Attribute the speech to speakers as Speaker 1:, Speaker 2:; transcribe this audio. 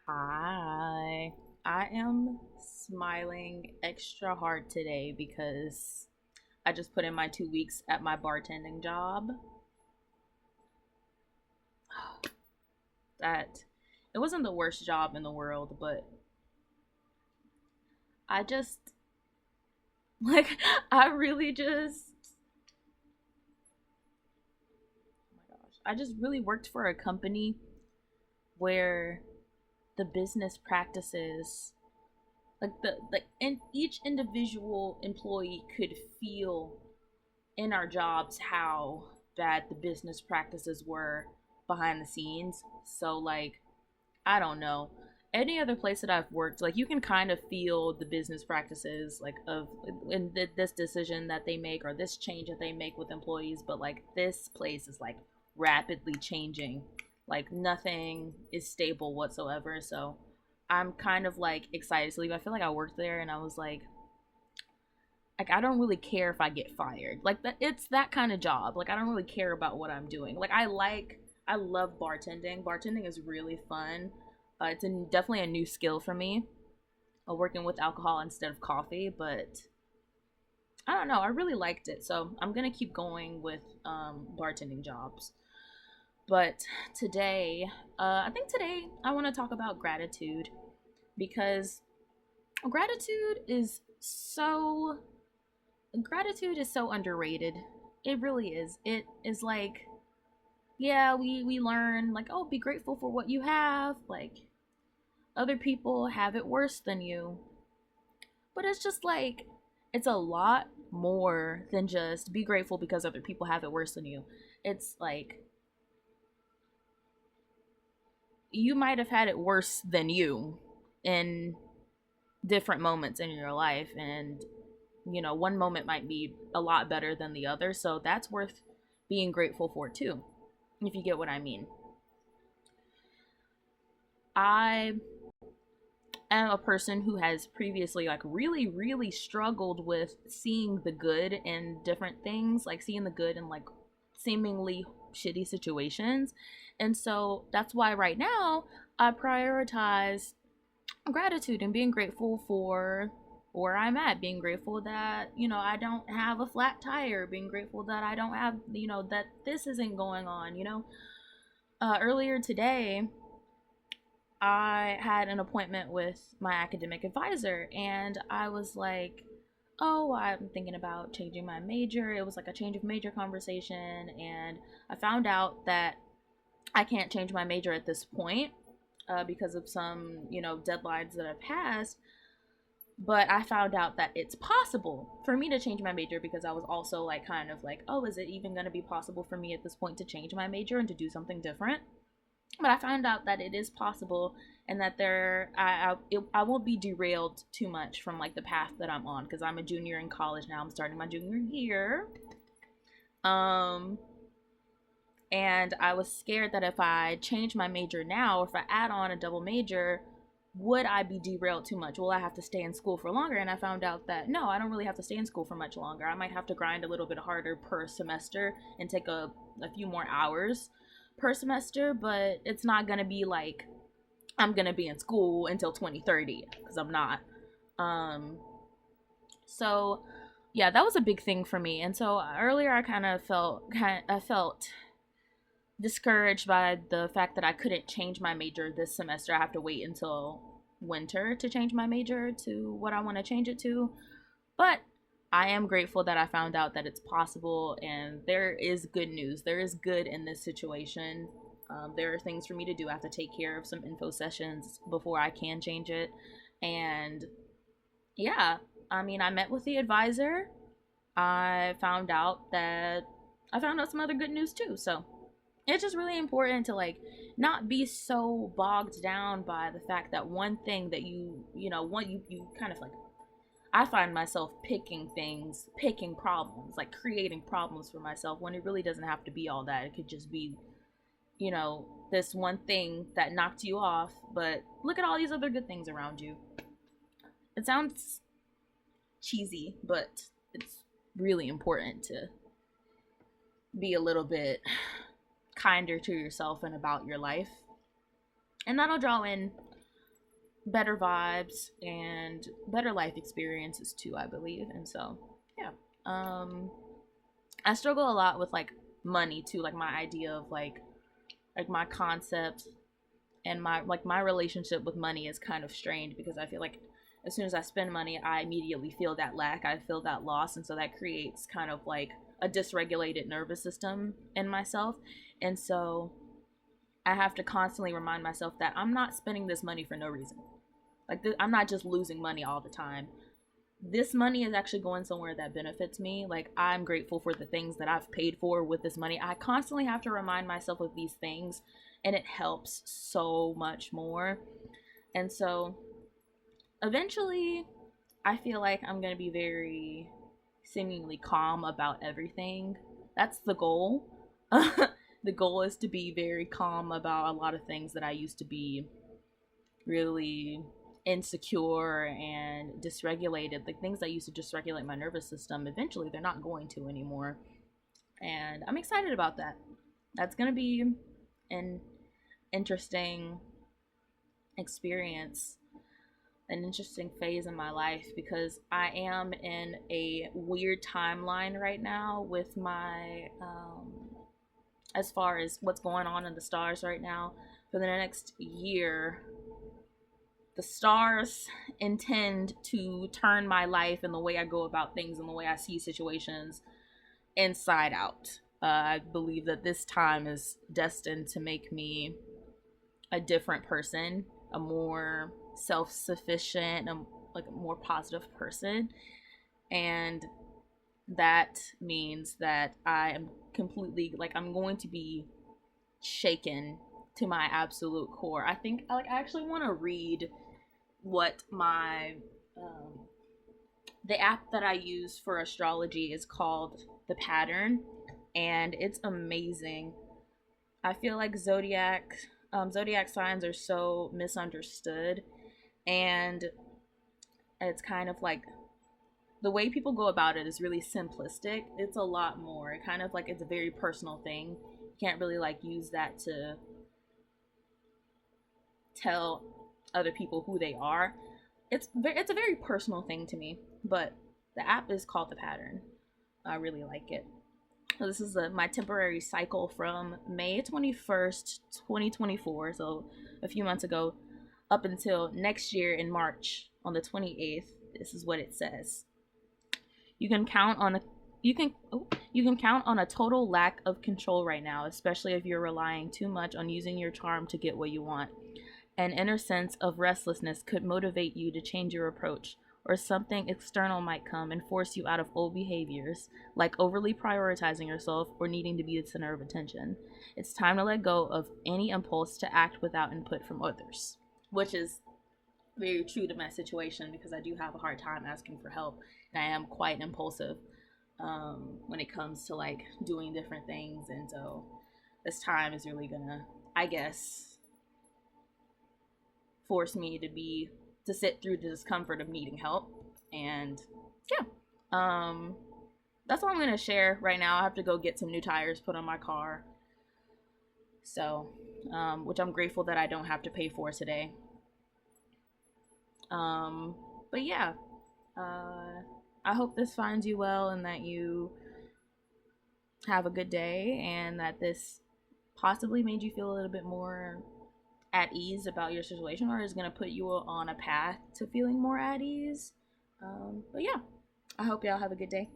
Speaker 1: Hi. I am smiling extra hard today because I just put in my 2 weeks at my bartending job. That it wasn't the worst job in the world, but I just like I really just oh my gosh. I just really worked for a company where the business practices and each individual employee could feel in our jobs how bad the business practices were behind the scenes. So like, I don't know. Any other place that I've worked, like you can kind of feel the business practices like of in this decision that they make or this change that they make with employees, but like this place is like rapidly changing. Like nothing is stable whatsoever. So I'm kind of like excited to leave. I feel like I worked there and I was like I don't really care if I get fired. Like that it's that kind of job. Like I don't really care about what I'm doing. I love bartending. Bartending is really fun. Definitely a new skill for me. Working with alcohol instead of coffee, but I don't know. I really liked it, so I'm gonna keep going with bartending jobs. But today, I think today I want to talk about gratitude because gratitude is so gratitude is so underrated. It really is. It is like, yeah, we learn like, oh, be grateful for what you have. Like other people have it worse than you. But it's just like it's a lot more than just be grateful because other people have it worse than you. It's like you might have had it worse than you in different moments in your life, and one moment might be a lot better than the other, so that's worth being grateful for too, if you get what I mean. I am a person who has previously like really struggled with seeing the good in different things, like seeing the good in like seemingly shitty situations. And so that's why right now I prioritize gratitude and being grateful for where I'm at, being grateful that, I don't have a flat tire, being grateful that I don't have, that this isn't going on, earlier today, I had an appointment with my academic advisor, and I was like, oh, I'm thinking about changing my major. It was like a change of major conversation, and I found out that I can't change my major at this point because of some, deadlines that have passed. But I found out that it's possible for me to change my major because I was also like, kind of like, oh, is it even going to be possible for me at this point to change my major and to do something different? But I found out that it is possible, and that I won't be derailed too much from like the path that I'm on because I'm a junior in college now. I'm starting my junior year. Um, and I was scared that if I change my major now, or if I add on a double major, would I be derailed too much? Will I have to stay in school for longer? And I found out that no, I don't really have to stay in school for much longer. I might have to grind a little bit harder per semester and take a few more hours per semester, but it's not gonna be like I'm gonna be in school until 2030 because I'm not. Um, so yeah, that was a big thing for me. And so earlier I felt discouraged by the fact that I couldn't change my major this semester. I have to wait until winter to change my major to what I want to change it to. But I am grateful that I found out that it's possible, and there is good news. There is good in this situation. There are things for me to do. I have to take care of some info sessions before I can change it. And yeah, I mean, I met with the advisor. I found out that I found out some other good news too. So it's just really important to like not be so bogged down by the fact that one thing that you kind of like, I find myself picking problems, like creating problems for myself when it really doesn't have to be all that. It could just be, this one thing that knocked you off, but look at all these other good things around you. It sounds cheesy, but it's really important to be a little bit kinder to yourself and about your life. And that'll draw in better vibes and better life experiences too, I believe. And so, yeah. I struggle a lot with like money too, like my idea of like my concept and my relationship with money is kind of strained because I feel like as soon as I spend money, I immediately feel that lack, I feel that loss, and so that creates kind of like a dysregulated nervous system in myself. And so I have to constantly remind myself that I'm not spending this money for no reason. Like I'm not just losing money all the time. This money is actually going somewhere that benefits me. Like I'm grateful for the things that I've paid for with this money. I constantly have to remind myself of these things, and it helps so much more. And so eventually I feel like I'm going to be very seemingly calm about everything. That's the goal. The goal is to be very calm about a lot of things that I used to be really insecure and dysregulated. Like things that used to dysregulate my nervous system, eventually they're not going to anymore. And I'm excited about that. That's going to be an interesting experience, an interesting phase in my life because I am in a weird timeline right now with my as far as what's going on in the stars right now. For the next year, the stars intend to turn my life and the way I go about things and the way I see situations inside out. I believe that this time is destined to make me a different person, a more self-sufficient, like a more positive person. And that means that I am completely like I'm going to be shaken to my absolute core. I think like I actually want to read what my the app that I use for astrology is called The Pattern, and it's amazing. I feel like zodiac signs are so misunderstood, and it's kind of like the way people go about it is really simplistic. It's a lot more. It kind of like it's a very personal thing. You can't really like use that to tell other people who they are. It's a very personal thing to me, but the app is called The Pattern. I really like it. So this is my temporary cycle from May 21st, 2024, so a few months ago, up until next year in March on the 28th. This is what it says. You can count on a you can count on a total lack of control right now, especially if you're relying too much on using your charm to get what you want. An inner sense of restlessness could motivate you to change your approach, or something external might come and force you out of old behaviors, like overly prioritizing yourself or needing to be the center of attention. It's time to let go of any impulse to act without input from others, which is very true to my situation because I do have a hard time asking for help, and I am quite impulsive when it comes to like doing different things. And so this time is really gonna, I guess, force me to sit through the discomfort of needing help. And yeah, that's all I'm gonna share right now. I have to go get some new tires put on my car, so which I'm grateful that I don't have to pay for today. But yeah, I hope this finds you well and that you have a good day and that this possibly made you feel a little bit more at ease about your situation, or is going to put you on a path to feeling more at ease. But yeah, I hope y'all have a good day.